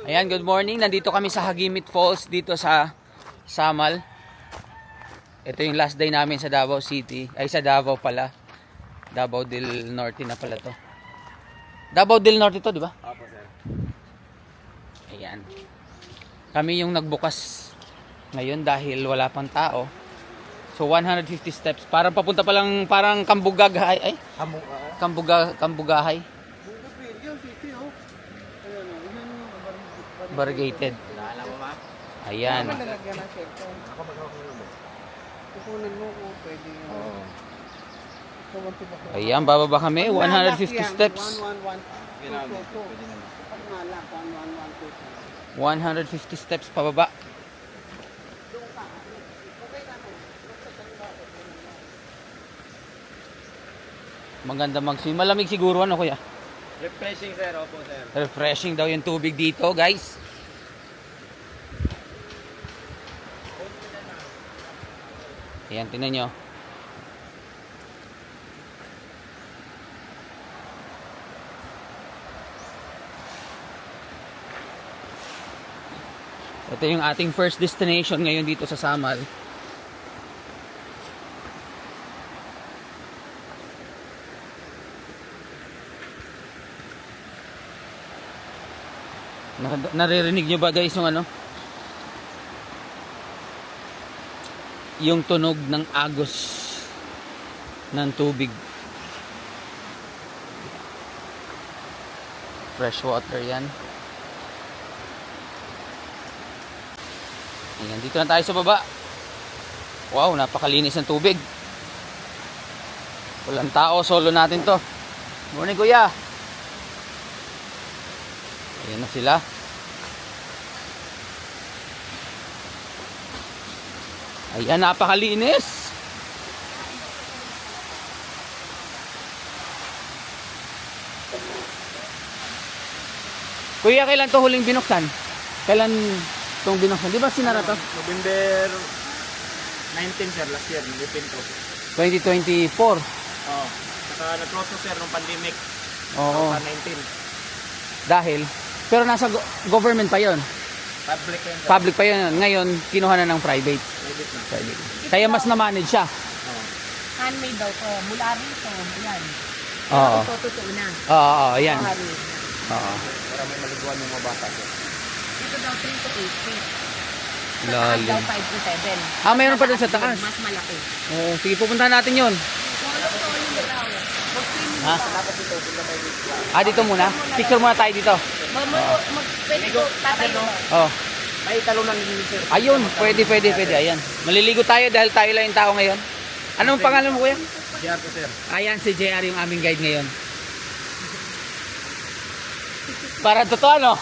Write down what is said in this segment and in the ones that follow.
Ayan, good morning. Nandito kami sa Hagimit Falls dito sa Samal. Ito yung last day namin sa Davao City. Ay, sa Davao pala. Davao del Norte na pala to. Davao del Norte to, di ba? Opo, sir. Ayan. Kami yung nagbukas ngayon dahil wala pang tao. So 150 steps. Parang papunta pa lang, parang Kambugagahay. Ay, Kambugahay. Variegated. Alam mo ba? Ayan. Lalagyan ng cellphone. Ako magkakaroon mo. Kukunin mo kung pwede yun. Oo. Ayan, bababa kami. 150 steps. 150 steps pababa. Maganda mag-swim. Malamig siguro ano kuya? Refreshing, sir. Opo, sir. Refreshing daw yung tubig dito, guys. Ayan, tingnan nyo. Ito yung ating first destination ngayon dito sa Samal. Naririnig nyo ba guys yung ano? Yung tunog ng agos ng tubig. Fresh water yan. Ayan, dito na tayo sa baba. Wow, napakalinis ng tubig. Walang tao, solo natin to. Morning kuya. Ayan na sila. Ayan, napakalinis. Kuya, kailan to huling binuksan? Kailan itong binuksan? Di ba sinara to? November 19, sir. Last year. Nilipin ko. 2024. Oo. Saka nag-close ko, sir, nung pandemic. Oo. 2019. Dahil, pero nasa government pa yon. Public yun, sir. Public pa yun. Ngayon, kinuha na ng private. Private na. Private. Kaya mas na-manage siya. Oo. Handmade daw to. Mula rito. Ayan. Oo. Ito, totoo na. Oo, ayan. Handmade. Oo. Para may maliguan yung mga bata, sir. Ito daw 3 to 8 feet. Sa taas Lalim. daw 5 to 7. Ah, mayroon pa dun sa taas. Mas malaki. Oo, sige, pupuntahan natin yun. Kung ano to, yun daw. Mag-swimming Ha? pa. Ah, dito muna? Picture muna tayo dito. Pwede ko tatayo. Oh. May talunan din, sir. Ayun, pwede. Ayan. Maliligo tayo dahil tayo lang yung tao ngayon. Anong pangalan mo kuya? JR ko, sir. Ayan, si JR yung aming guide ngayon. Para totoo, no?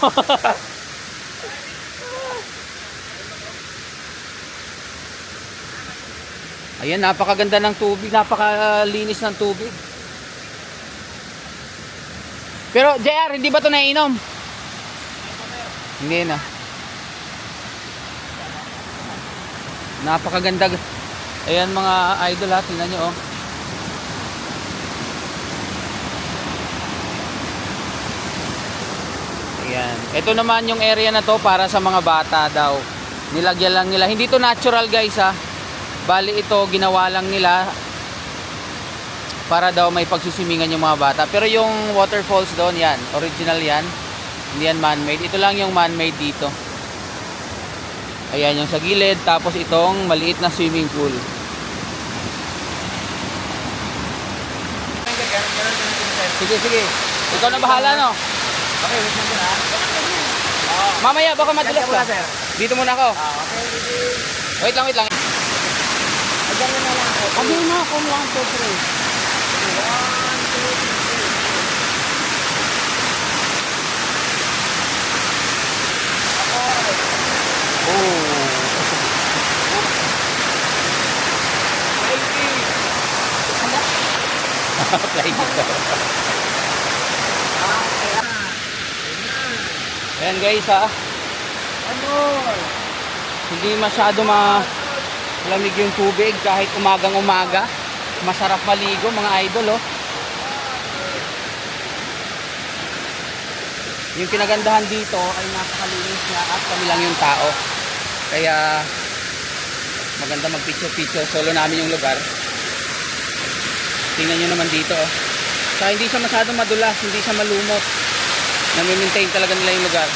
Ayan, napakaganda ng tubig, napakalinis ng tubig. Pero JR, hindi ba ito naiinom? Hindi na. Napakaganda. Ayan mga idol ha, tingnan nyo oh. Ayan. Ito naman yung area na to para sa mga bata daw. Nilagyan lang nila. Hindi to natural guys ha. Bali ito ginawa lang nila para daw may pagsisimingan yung mga bata. Pero yung waterfalls doon yan, original yan. Hindi yan man-made. Ito lang yung man-made dito. Ayan yung sa gilid. Tapos itong maliit na swimming pool. Sige. Ikaw na bahala no. Okay, wait lang, sir, ha? Mamaya baka madulas Diyan muna, ka. sir. Dito muna ako. Okay. Wait lang. Diyan na lang ako. Sabi mo kung 1 to 3. Flying dito. Ayan guys ha. Ano? Hindi masyado malamig yung tubig kahit umagang umaga. Masarap maligo mga idol oh. Yung kinagandahan dito ay napakalinis niya at kami lang yung tao. Kaya maganda mag-picture-picture. Solo namin yung lugar. Tingnan nyo naman dito. Oh. Saka hindi siya masyadong madulas, hindi siya malumot. Nami-maintain talaga nila yung lugar.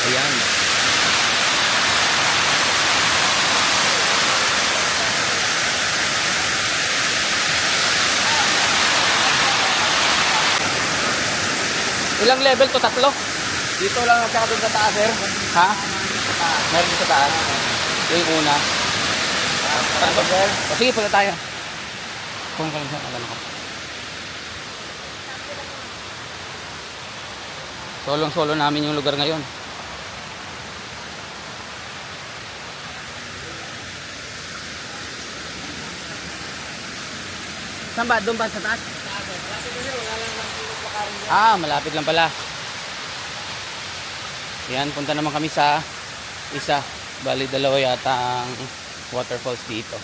Ayan. Ilang level to? 3? Dito lang at saka doon sa taas, sir. Ha? Meron din sa taas. Ito yung una. Ano, sir? O sige, punta tayo. Kung ka lang sa alam ko. Solong-solo namin yung lugar ngayon. Saan ba? Doon ba sa taas? Ah, malapit lang pala. Yan, punta naman kami sa isa. Bali, dalawa yata ang waterfalls dito.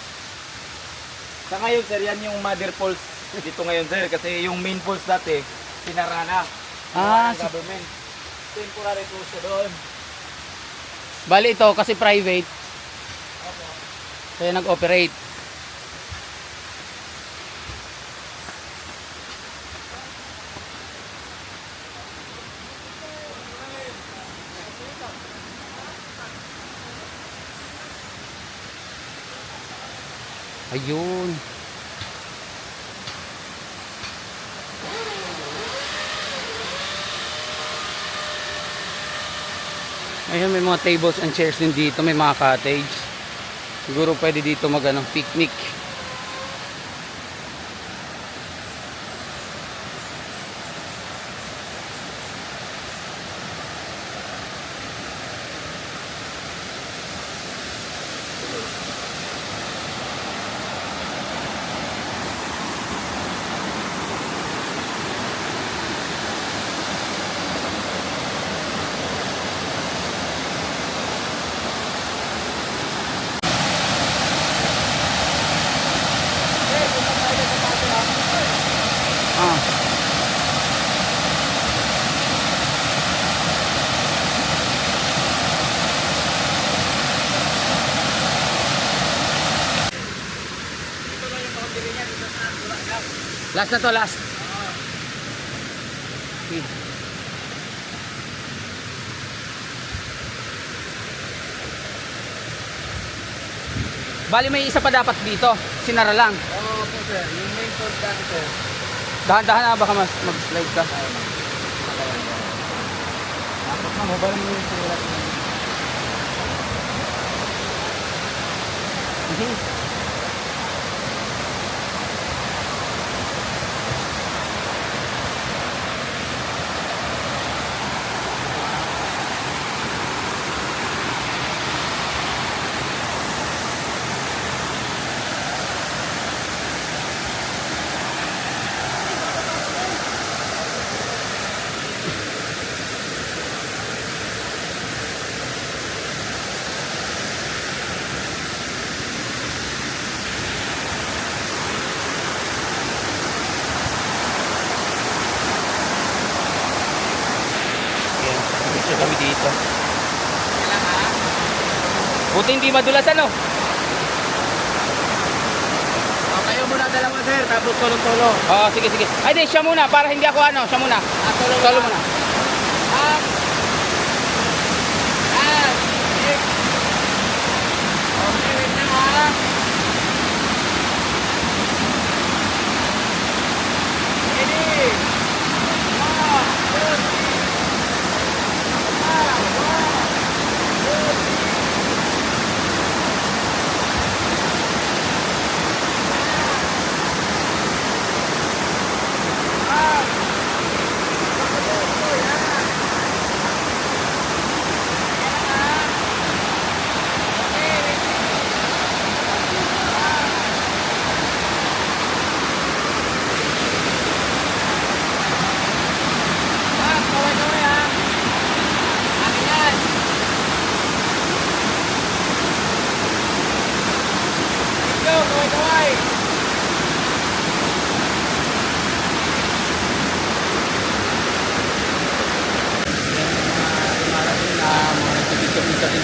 Sa ngayon, sir, yan yung mother falls dito ngayon, sir. Kasi yung main falls dati, sinara na. Ah, Ng government. Temporary close siya doon. Bali ito kasi private. Kaya nag-operate. Ayun. Ayun, may mga tables and chairs din dito, may mga cottage. Siguro pwede dito mag picnic. Ah. Last na to, last. Okay. Bali may isa pa dapat dito. Sinara lang. Oo po, sir. Yung main falls dati, sir. Dahan-dahan na baka mag-slide ka. Tapos na, mobile mo yung sir. Picture kami dito. Buti hindi madulas ano. O, kayo muna dalawa, sir. Tapos tulong-tulong. Oh, sige sige. Ay di, siya muna para hindi ako ano, siya muna. Solo muna. Okay, wait lang, ha. Ready?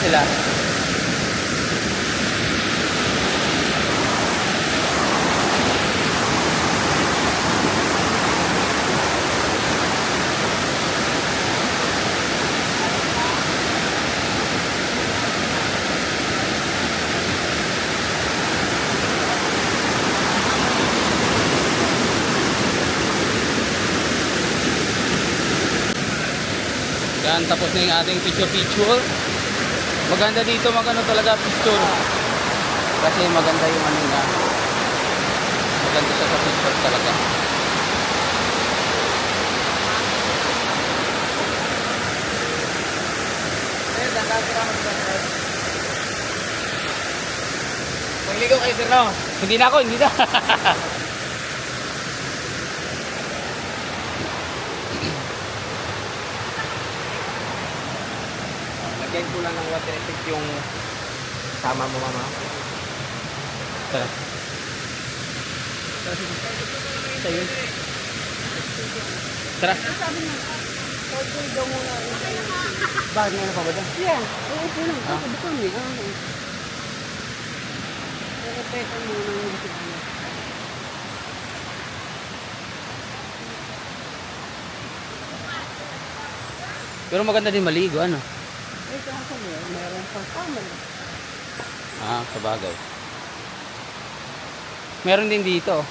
sila. Yan, tapos na yung ating picture. Maganda dito magano talaga picture. Kasi maganda yung ano na. Maganda siya sa picture talaga. Magligaw kayo sir no? Hindi na ako, hindi na. Lagyan ko lang ng water effect yung sama mo mama. Tara. Sa'yo. Tara. Okay daw muna. Bakit nga na pa ba dyan? Yeah, uupo lang. Sabi kami. Repetan muna yung ano. Pero maganda din maligo, ano? Eh, kaso meron pang tama. Ah, sabagay. Meron din dito.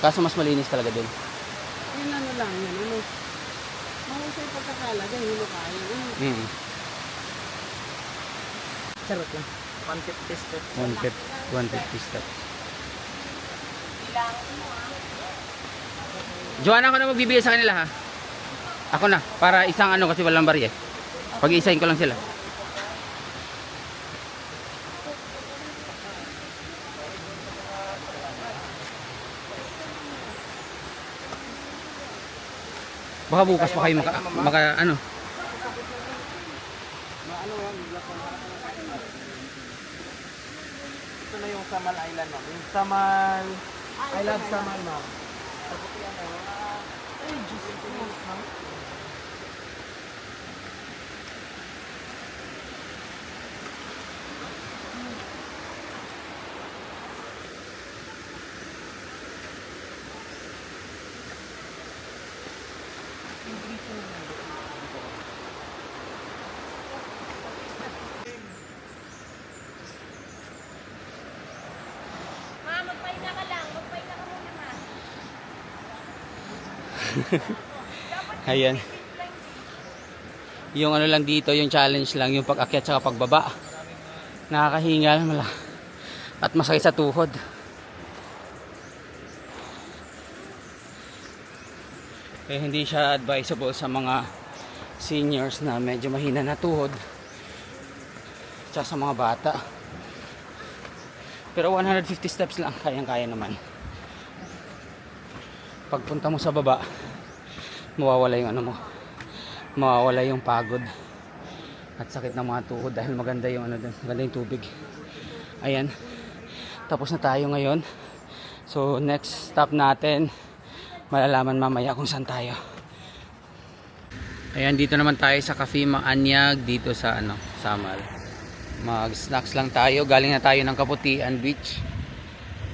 Kaso mas malinis talaga din. Yun ano lang yan. Ano? Mahusay pagkakalagay. Hilo kaya. Mm. Charot lang. 150 steps. 150 steps. Joanna, ako na magbibigay sa kanila ha. Ako na, para isang ano kasi walang barya. Pag-isahin ko lang sila. Baka bukas pa kayo maka ano. Ito na yung Samal Island ma'am. Yung Samal... I love Samal ma'am. Ay, Diyos ko ma'am. Magpahinga ka lang. Magpahinga ka muna, ma. Ayan. Yung ano lang dito, yung challenge lang, yung pag-akyat sa pagbaba. Nakakahingal at masakit sa tuhod. Kaya hindi siya advisable sa mga seniors na medyo mahina na tuhod. Tsaka sa mga bata. Pero 150 steps lang, kayang-kaya naman. Pagpunta mo sa baba, mawawala yung ano mo, mawawala yung pagod at sakit ng mga tuhod dahil maganda yung ano dun, maganda yung tubig. Ayan, tapos na tayo ngayon. So next stop natin, malalaman mamaya kung saan tayo. Ayan, dito naman tayo sa Cafe Maanyag dito sa ano, Samal. Mag snacks lang tayo, galing na tayo ng Kaputian Beach.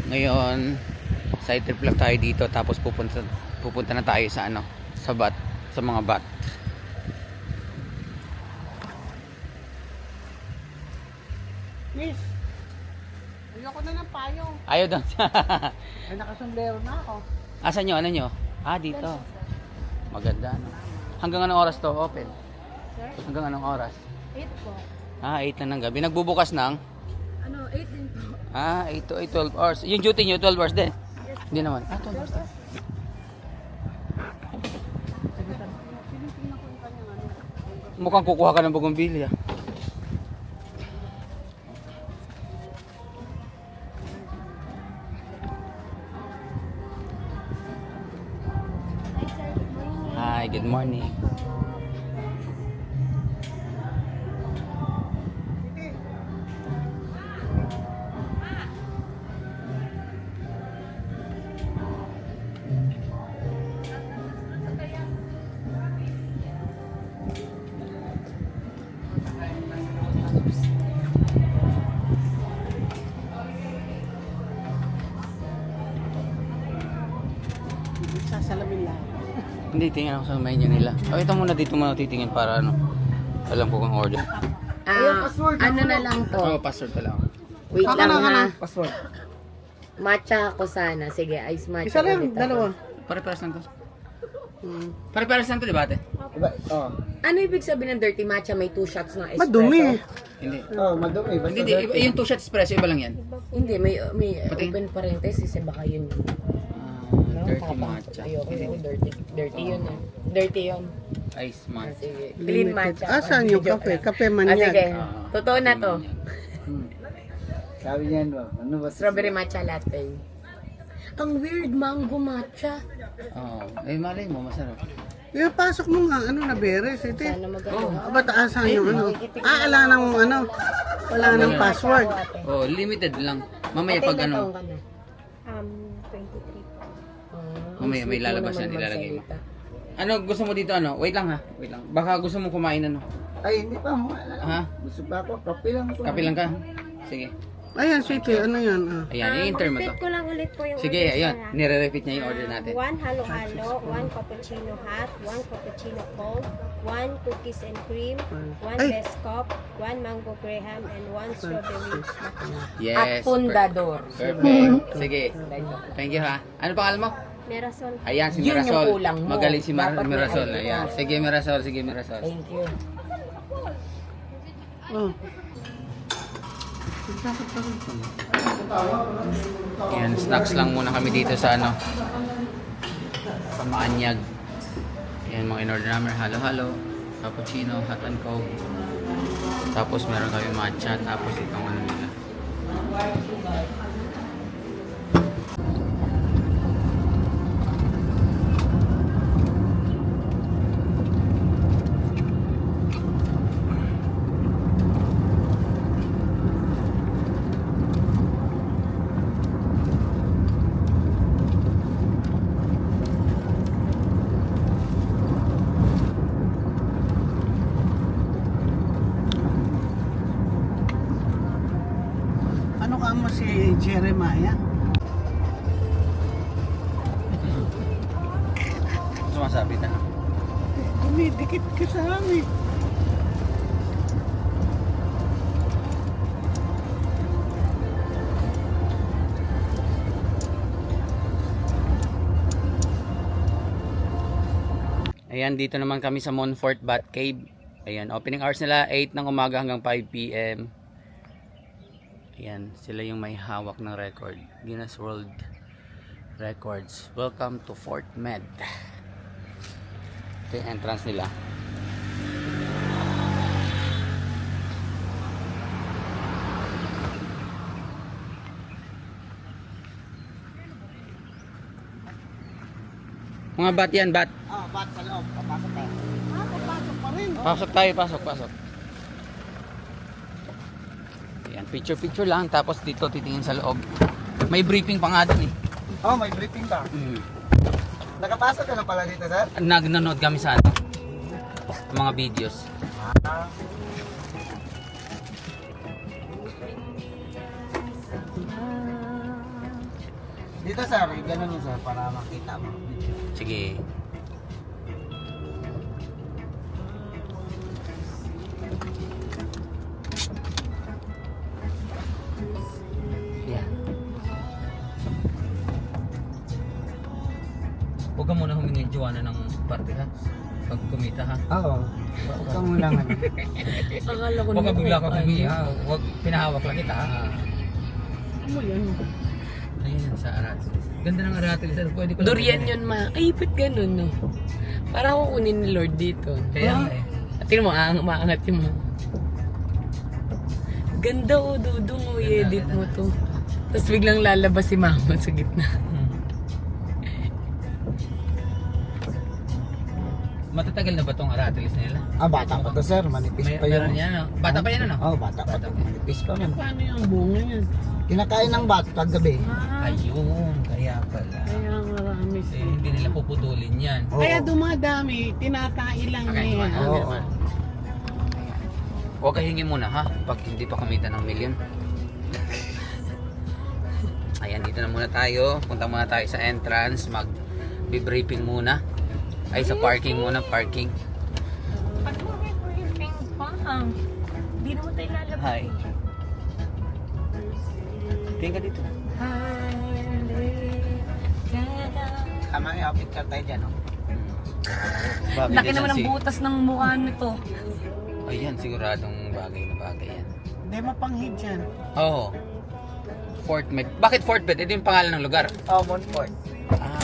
Ngayon side trip lang tayo dito, tapos pupunta na tayo sa ano, sa bat, sa mga bat. Miss, ayoko na ng payong. Ayaw daw. Ay, nakasombrero na ako. Asan nyo? Ano nyo? Ah, dito. Maganda, no? Hanggang anong oras to open? Sir? Hanggang anong oras? 8 po. Ah, 8 na ng gabi. Nagbubukas ng? Ano, 8 din po. Ah, 8 to 8, 12 hours. Yung duty nyo, 12 hours din? Hindi naman. Ah, 12 hours din. Mukhang kukuha ka ng bougainvillea. Hi, sir. Good morning. Hi, good morning. Hindi, tingin ako sa menu nila. Oh, ito muna dito muna titingin para ano. Alam ko kung order. Ano na lang to? Oh, password ka lang. Wait lang ha. Password. Matcha ako sana. Sige, ice matcha. Isa lang, ulit ako. dalawa. Pare-pares lang to. Pare-pares lang to, di ba ate? Diba? Oh. Ano ibig sabihin ng dirty matcha? May 2 shots ng espresso? Madumi. Hindi. Oh, madumi. Basta Hindi, iba, yung 2 shot espresso, iba lang yan. Hindi, may Pati? open parenthesis. Baka yun. Dirty matcha. Ayoko yun. Dirty yun. Dirty yun. Ice matcha. Sige. Clean matcha. Asan yung kape? Kape man Ah, yan. sige. Totoo na to. Sabi niyan ba? Ano ba? Strawberry matcha latte. Ang weird, mango matcha. Oo. Eh, malay mo, masarap. Pasok mo nga, ano na beres, ito. Sana magano. Ba't asan yung ano? Wala nang ano, wala nang password. Oh, limited lang. Mamaya pag ano, 23. mamaya may lalabas yan, ilalagay mo. Ano gusto mo dito ano? Wait lang ha. Wait lang. Baka gusto mo kumain ano? Ay, hindi pa. Ha? Gusto pa ako. Kape lang ako. Kape lang ka? Sige. Ayan, sweetie, ano yan? Ayan, i-enter mo to. Repeat ko lang ulit po yung Sige, order, ayan. sir, ha? Nire-repeat niya yung order natin. 1 halo-halo, 1 cappuccino hot, 1 cappuccino cold, 1 cookies and cream, 1 Ay. best cup, 1 mango graham, and 1 strawberry matcha. At Yes. fundador. Perfect. Sige. Thank you ha. Ano pangalan mo? Merasol. Ayan, si Yun yung Mirasol. kulang mo. Magaling si Dapat may Mirasol. ID. Ayan. Sige, Mirasol. Sige, Mirasol. Thank you. Oh. Ayan, snacks lang muna kami dito sa ano. Sa Maanyag. Ayan, mga in-order namin. Halo-halo. Cappuccino, hot and coke. Tapos meron kami matcha. Tapos itong ano nila. Ano ka mo si Jeremiah? Sumasabit na. Dumidikit ka sa amin. Ayan, dito naman kami sa Montfort Bat Cave. Ayan, opening hours nila 8 ng umaga hanggang 5 p.m. Ayan, sila yung may hawak ng record. Guinness World Records. Welcome to Fort Med. Ito yung entrance nila. Mga bat yan, bat. Ba't sa loob? Papasok tayo. Papasok pa rin. Pasok tayo, pasok, pasok. Ayan, picture lang. Tapos dito titingin sa loob. May briefing pa nga dun eh. Oh, may briefing ba? Nakapasok ka na pala dito, sir? Nanonood kami sa ano, mga videos. Dito, sir. Ganun yun, sir. Para makita mo. Sige. Yeah. Huwag ka muna humingi Joanna ng parte ha. Pag kumita ha. Oo. Huwag ka muna nga. Akala ko Huwag ka bigla ka humingi ha. Huwag pinahawak lang kita ha. Ano yan? Ayan sa Aratil. Ganda ng Aratil. Pwede ko lang Durian kunin. yun ma. Ay, ba't ganun no? Para kukunin ni Lord dito. Kaya nga eh. At tingnan mo, maangat yung mga. Ganda o, dudong o, i-edit mo to. Tapos biglang lalabas si mama sa gitna. Matatagal na ba tong Aratilis nila? Bata pa to, sir. Manipis pa yun. Meron yan, no? Bata pa yan, ano? Oo, bata pa to. Manipis pa man. Paano yung bunga yan? Kinakain ng bat pag gabi. Ayun, kaya pala. Kaya marami Eh, siya. hindi nila puputulin yan. Oo. Kaya dumadami, tinatai lang Okay, niya yan. Oo. Huwag ka hingi muna ha, pag hindi pa kumita ng milyon. Ayan, dito na muna tayo. Punta muna tayo sa entrance, mag-briefing muna. Ay, sa parking muna, parking. Pag mo may briefing pa, hindi naman tayo lalabas. Hi. Tingin ka dito. Tama yung picture tayo dyan, no? Bagay Laki din naman yan ng butas ng mukha nito. Ayan, siguradong bagay na bagay yan. Hindi mapanghid yan. Oo. Fort Med. Bakit Fort Med? Ito yung pangalan ng lugar. Oh, Montfort. Ah.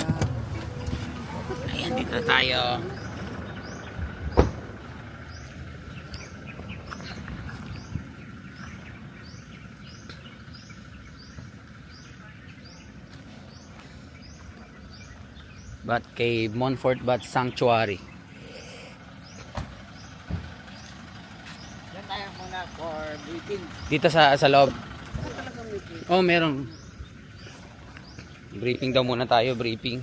Ayan, dito na tayo. Bat Cave, Montfort Bat Sanctuary. Yan tayo muna for briefing. Dito sa loob. Oh, meron. Briefing daw muna tayo, briefing.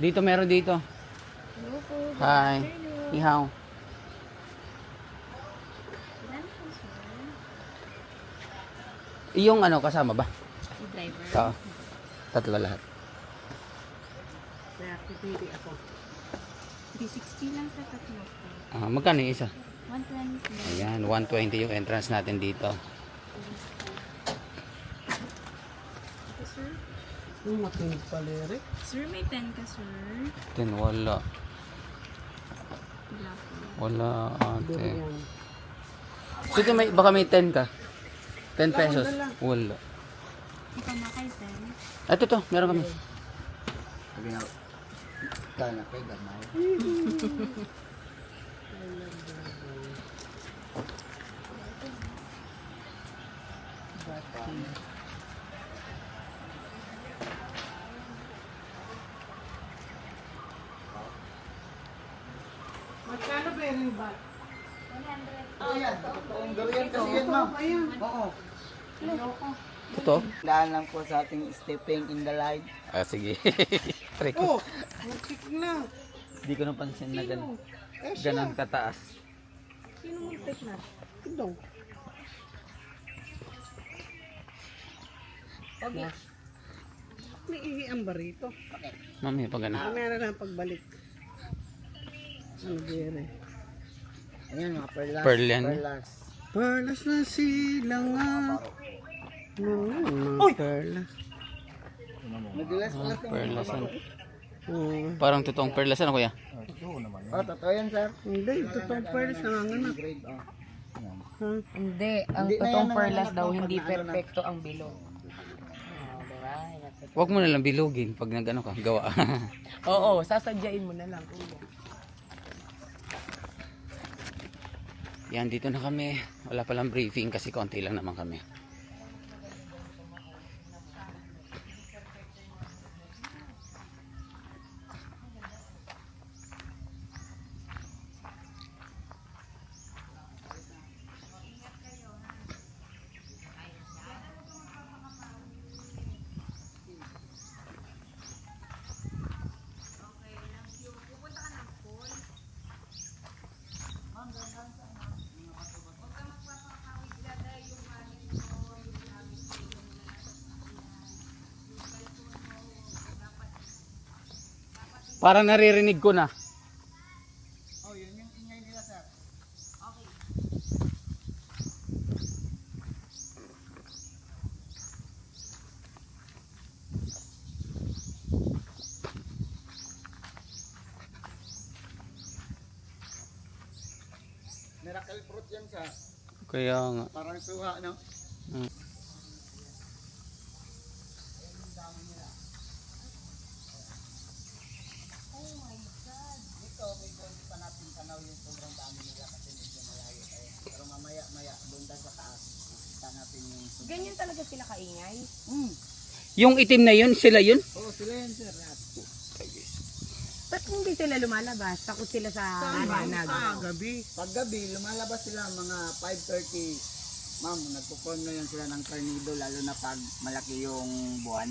Dito meron dito. Hi. Ihaw. Yung ano kasama ba? Driver. Oo. Tatlo lahat. Kaya pipili ako. 360 lang sa tatlo. Magkano yung isa? 120. Ayan, 120 yung entrance natin dito. Ito, sir. Matinig pala rin. Sir, may 10 ka, sir. Then wala. Black. Wala ate. Durian. Sige, baka may 10 ka. 10 pesos. Wala. Ikaw na kay 10. Ito to, meron kami. Sabi nga, kaya na kayo, gamay. Magkano ba yung bag? Ayan, totoong durian kasi yan, ma'am. Oo. Ito? Daan lang po sa ating stepping in the line. Sige. Try ko. Oh, muntik na. Hindi ko napansin na ganun. Eh, siya. Ganun kataas. Sino muntik na? Ito. Okay. May ihian ba rito? Mami, pag ano. Mamaya na lang pagbalik. Ano dire? Ayan, mga perlas. Pearl yan. Perlas. Perlas na sila nga. Mga perlas. Madalas pala ito. Perlasan. Parang totoong perlasan, kuya. Oh, totoo yan, sir. hindi, ito tong perlas nanganganak. Grade, oh. Hindi, ang Hindi na totoong yan, perlas nanganganak daw, mo hindi pag ano na. perfecto ang bilog. Diba? Huwag mo na lang bilugin pag nag-ano ka, gawa. Oo, sasadyain mo na lang. Yan, dito na kami. Wala palang briefing kasi konti lang naman kami. Parang naririnig ko na. Oh, yun yung ingay nila, sir. Miracle fruit yan, sir. Kaya nga. Parang suha, no? Dito, medyo hindi pa natin tanaw yung sobrang dami nila kasi medyo malayo tayo. Pero mamaya-maya, doon tayo sa taas. Kita natin yung sobrang. Ganyan talaga sila kaingay. Yung itim na yun, sila yun? Oo, sila yan, sir. Ba't hindi sila lumalabas? Takot sila sa liwanag. Gabi. Pag gabi, lumalabas sila mga 5:30, Ma'am, nagpo-form na yan sila ng tornado lalo na pag malaki yung buwan.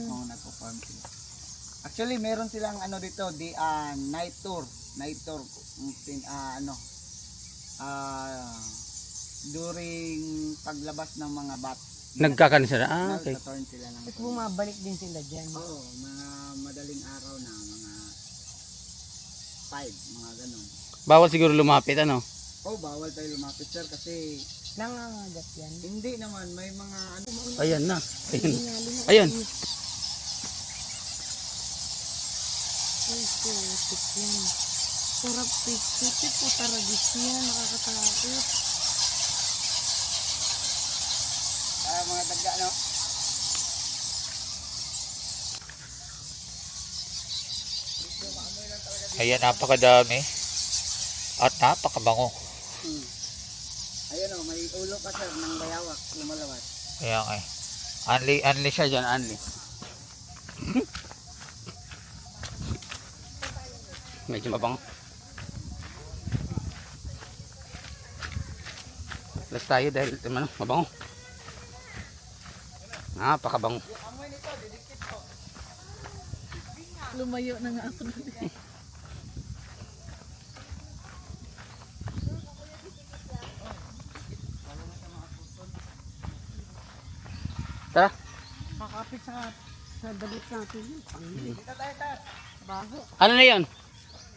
Oo, nagpo-form sila. Actually, meron silang ano dito, night tour. Night tour. During paglabas ng mga bat. Nagkakaroon sila. Okay. Nagtatorn sila ng At bumabalik din sila dyan. Oo, mga madaling araw na, mga 5, mga ganun. Bawal siguro lumapit, ano? Oh, bawal tayo lumapit sir kasi Nangangagat yan. hindi naman, may mga ano. Ayan na. Ayan. Ay, putik yan. Sarap pitik po taragis yan. Nakakatakot. Mga daga, no? Ayan, napakadami. At napakabango. Ayun o, may ulo pa sir ng bayawak, lumalabas. Ayan eh. Unli siya dyan, unli. Medyo mabango. Last tayo dahil mabango. Napakabango. Lumayo na nga ako. Tara. Kakapit sa dalit natin. Baho. Ano na yun?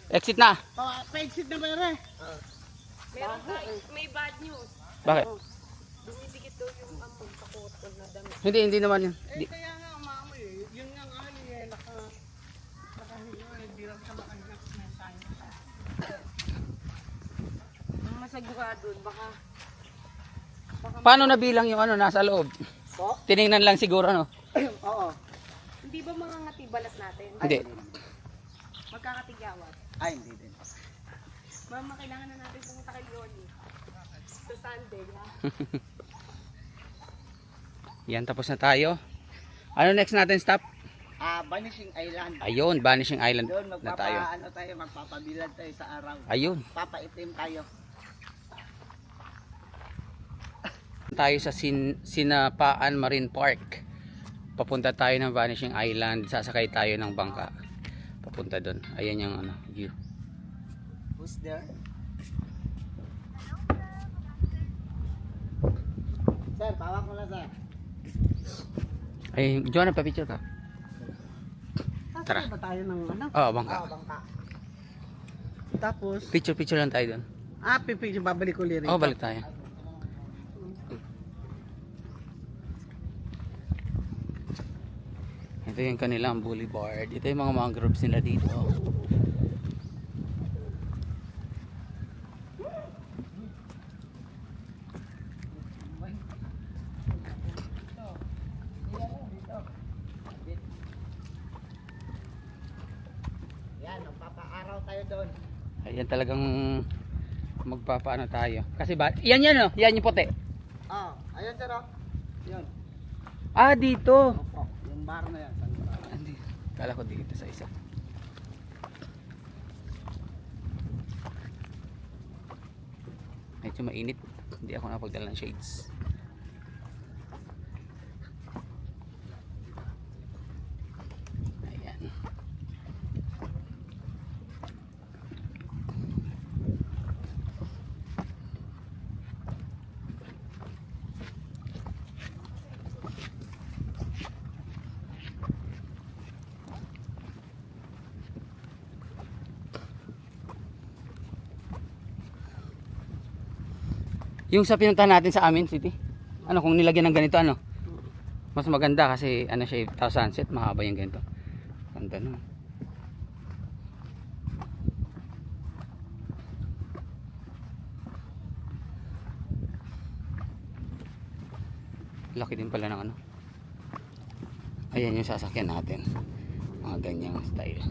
Exit na. Pa-exit na ba rin? May bad news. Bakit? Dumidikit daw yung amoy sa kotol na damit. Hindi naman yun. Kaya nga umamoy eh. Yun nga nga nakahinga. Hindi lang siya makahinga na tayo. Ang masagura doon, baka Paano nabilang yung ano nasa loob? Po? Tiningnan lang siguro, no? Oo. hindi ba mga ngati balat natin? Hindi. Magkakatigawat. Ay, hindi din. Mama, kailangan na natin pumunta kay Yoni. Sa Sunday, ha? Yan, tapos na tayo. Ano next natin stop? Vanishing Island. Ayun, Vanishing Island Doon na tayo. magpapabilad tayo sa araw. Ayun. Papaitim tayo. Tayo sa Sinapaan Marine Park. Papunta tayo ng Vanishing Island. Sasakay tayo ng bangka. Papunta doon. Ayan yung ano, view. Who's there? Sir, pawak mo na sir. Ay, Joanna, pa-picture ka. Tara. Sasakay ba tayo ng ano? Oo, bangka. Bangka. Tapos, Picture lang tayo doon. pipig yung babalik ulit rito. Oo, balik tayo. Ito yung kanilang boulevard. Ito yung mga mangroves nila dito. Yan, magpapaaraw tayo doon. Ayan talagang magpapaano tayo. Kasi ba, yan no? Yan yung puti. Ayun sir oh. Yun. Ah, dito. Opo, yung bar na yan. Andi. Kala ko dito sa isa. Medyo mainit. Hindi ako nakapagdala ng shades. Ayan. Yung sa pinuntahan natin sa amin city. Ano kung nilagyan ng ganito ano? Mas maganda kasi ano siya, sunset, mahaba yung ganito. Ganda no. Laki din pala ng ano. Ayan yung sasakyan natin. Mga ganyang style.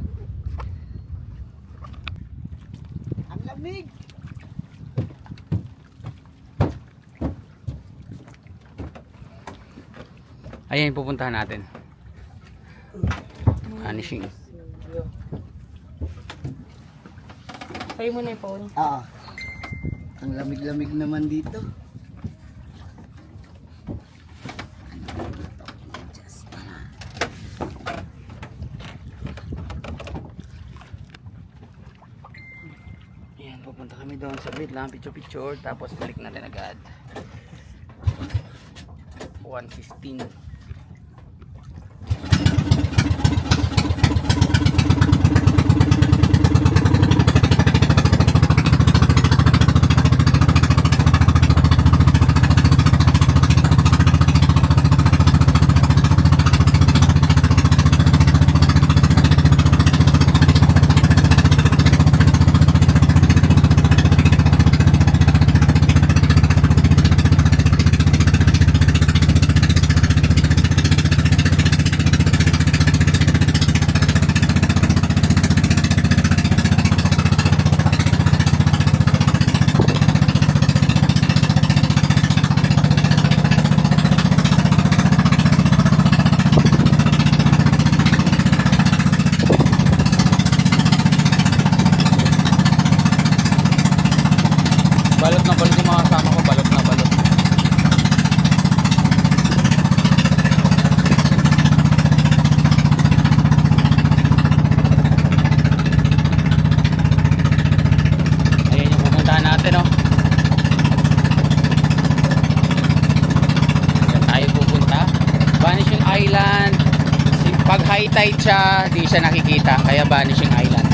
Ang lamig! Ayan yung pupuntahan natin. Vanishing. Sa'yo mo na yung phone. Oo. Ang lamig-lamig naman dito. Punta kami doon sa bit lang, picture tapos balik na rin agad. 1:15. Balot na balot yung mga kasama ko, balot na balot. Ayan yung pupuntahan natin, oh. Diyan tayo pupunta. Vanishing Island. Pag high tide siya, di siya nakikita. Kaya Vanishing Island.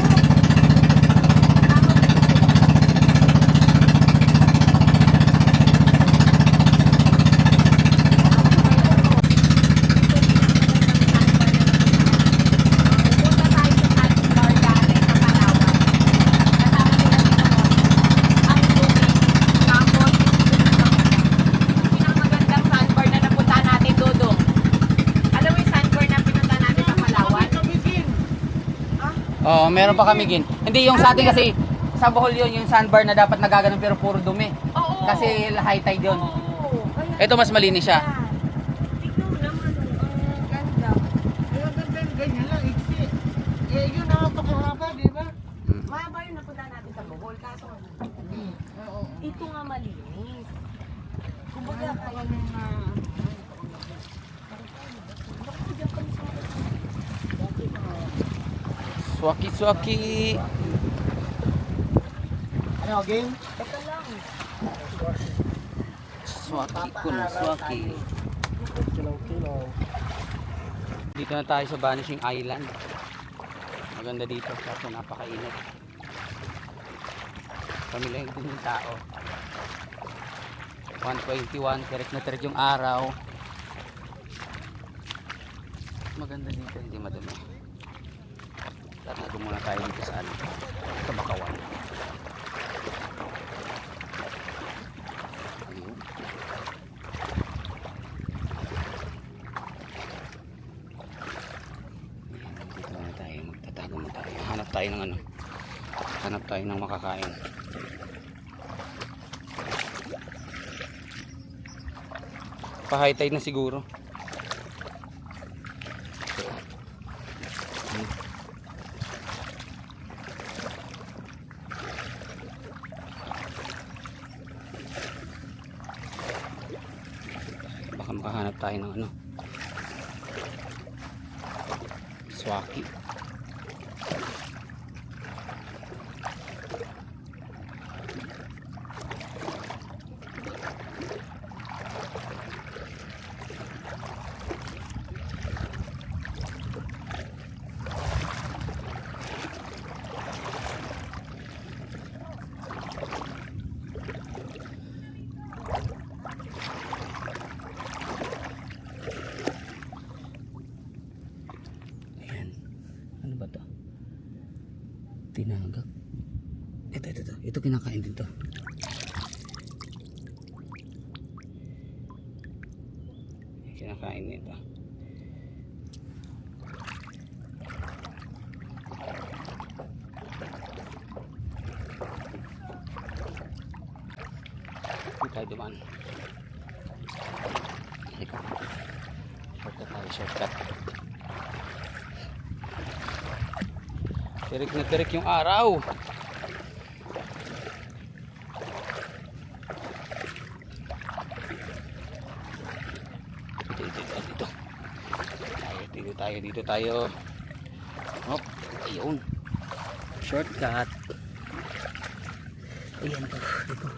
Oo, meron pa kami gin. Hindi yung sa atin kasi sa Bohol yun, yung sandbar na dapat nagaganon pero puro dumi. Oo. Kasi high tide yun. Oo. Ito mas malinis siya. Tignan mo naman, ang ganda. Ay, ang ganda yung ganyan lang, iksi. Eh, yun napakahaba, di ba? Mahaba yung napunta natin sa Bohol, kaso Oo. ito nga malinis. Kumbaga, kaya Swaki. Ano, game? Swaki kuno, swaki. Dito na tayo sa Vanishing Island. Maganda dito kasi napakainit. Kami lang din yung tao. 1:21, tirik na tirik yung araw. Maganda dito, hindi madumi. Tatago muna tayo dito sa ano, sa Bakawan. Ayun. Dito na tayo, magtatago muna tayo. Hanap tayo ng ano, hanap tayo ng makakain. Pa-high tide na siguro. Baka makahanap tayo ng ano, swaki. Ano ba to? Tinagak. Ito kinakain din to. Kinakain nito. Hindi tayo dumaan. Halika. Shortcut. Tirik na tirik yung araw. Dito tayo. Hop, ayun. Shortcut. Ayan ito. Ito.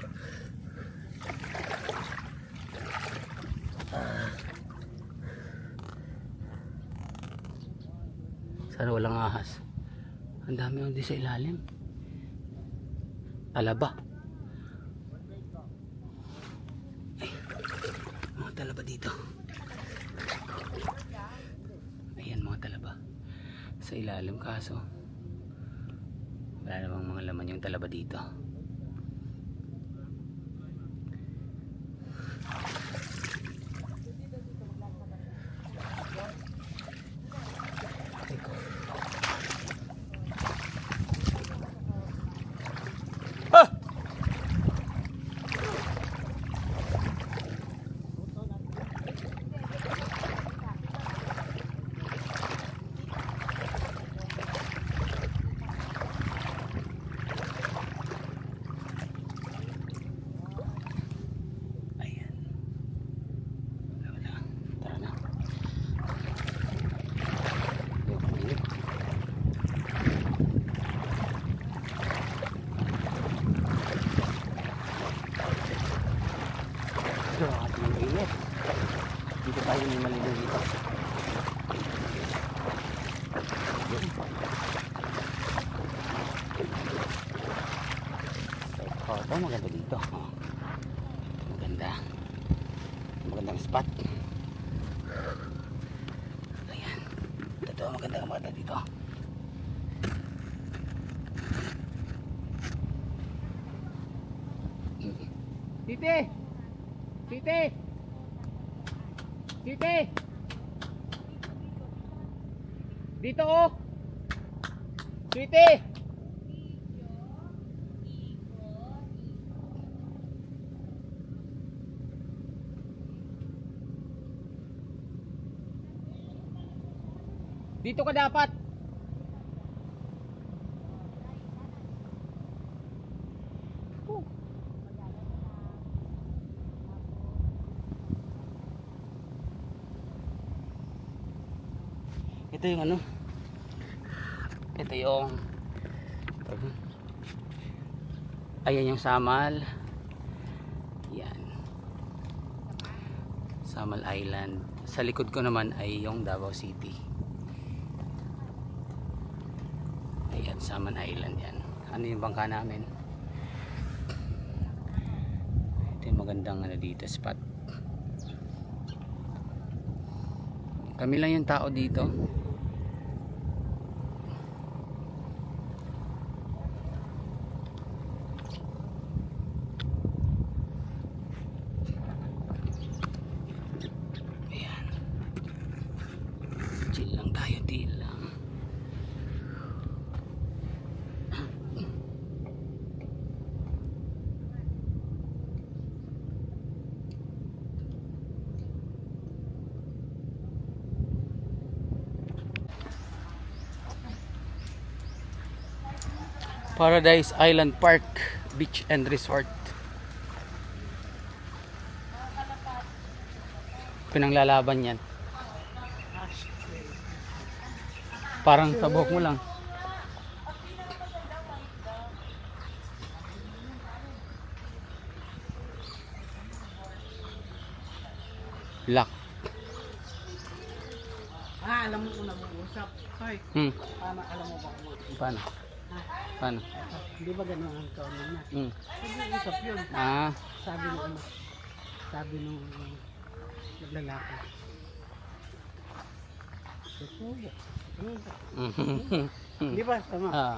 Sana walang ahas. Ang dami yung di sa ilalim. Talaba. Ay, mga talaba dito. Ayan mga talaba. Sa ilalim kaso. Wala namang mga laman yung talaba dito. Grabe yung init. Dito tayo may maligo dito. Yun. Oh, ito maganda dito. Oh. Maganda. Magandang spot. Ayan. Totoo maganda ang mata dito. Tite! Tite! Tite! Dito oh! Tite! Dito ka dapat! Ito yung ano, ito yung ayan yung Samal, yan Samal Island. Sa likod ko naman ay yung Davao City. Ayan, Samal Island yan. Ano yung bangka namin? Ito yung magandang ano dito, spot. Kami lang yung tao dito. Ayan. Chill lang tayo, chill lang. Paradise Island Park Beach and Resort. Pinanglalaban yan. Parang sa buhok mo lang. Lock. Alam mo kung nag-uusap. Hoy, alam mo ba kung Paano? Paano? di ba gano'n ang kaon niya? Nag-uusap yun. Sabi nung lalaki. Susubo. Di ba? Tama.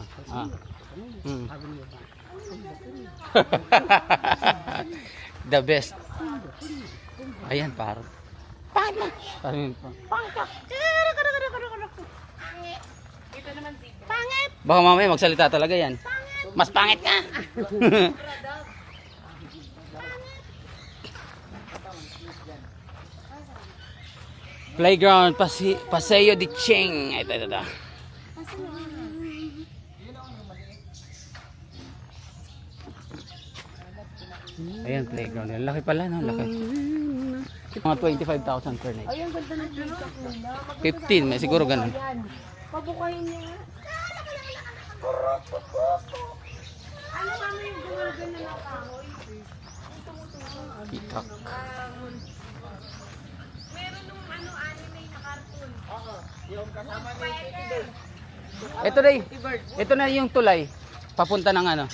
Sabi niya ba? The best. Ayan, parang. Paano? Parang. Pangit. Baka mamaya magsalita talaga yan. Mas pangit ka. Playground Paseo de Cheng. Ito. Ayan, playground. Laki pala, no? Laki. Mga 25,000 per night. Ay, ang ganda ng dito, kuya. 15, may siguro ganun. Pabukayin niya. Pitak. Yung kasama ni Titi Day. Ito day. Ito na yung tulay. Papunta ng ano.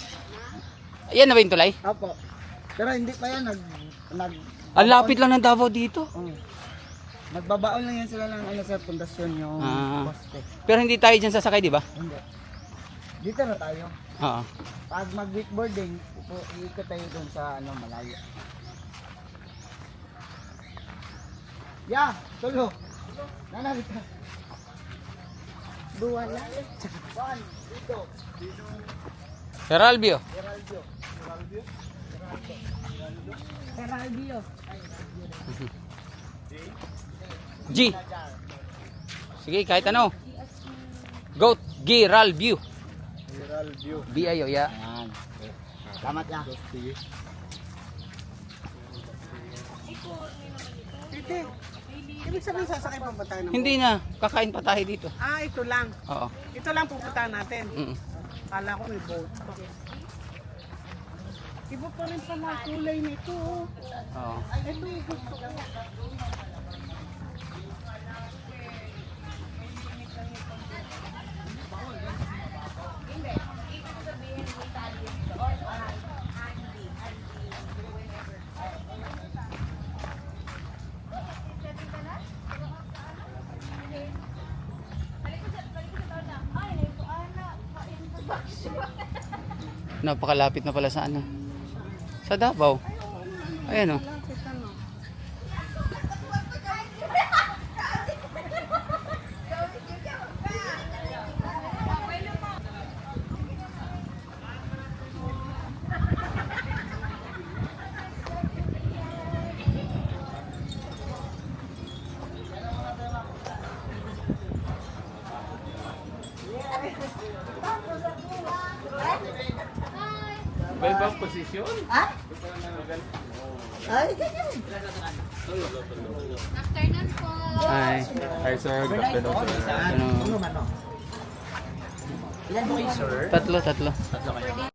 Ayan na ba yung tulay? Opo. Pero hindi pa yan, Ang lapit lang ng Davao dito. nagbabaon lang yan sila ng ano sa pundasyon yung poste. Pero hindi tayo dyan sasakay, di ba? Hindi. Dito na tayo. Oo. Pag mag-wakeboarding, iikot tayo dun sa ano, malayo. Ya, tulo. Nanari ka. Buwala. Juan, dito. Heralbio. Heraldio. G. Sige, kahit ano. Goat. Giralview. B-I-O, ya. Ayan. Salamat ya. Titi, ibig sabihin sasakay pa ba tayo ng Hindi na. Kakain pa tayo dito. ito lang. Oo. Ito lang pupuntahan natin. Mm. Kala ko may boat. Iba pa rin pala ang kulay nito. Oh. Oo. Ito yung gusto ko. Napakalapit na pala sa ano. Sa Davao. Ayan oh. Lapit ano. Ay. Hi sir, good afternoon sir. Ano? Ilan po kayo, sir? Tatlo.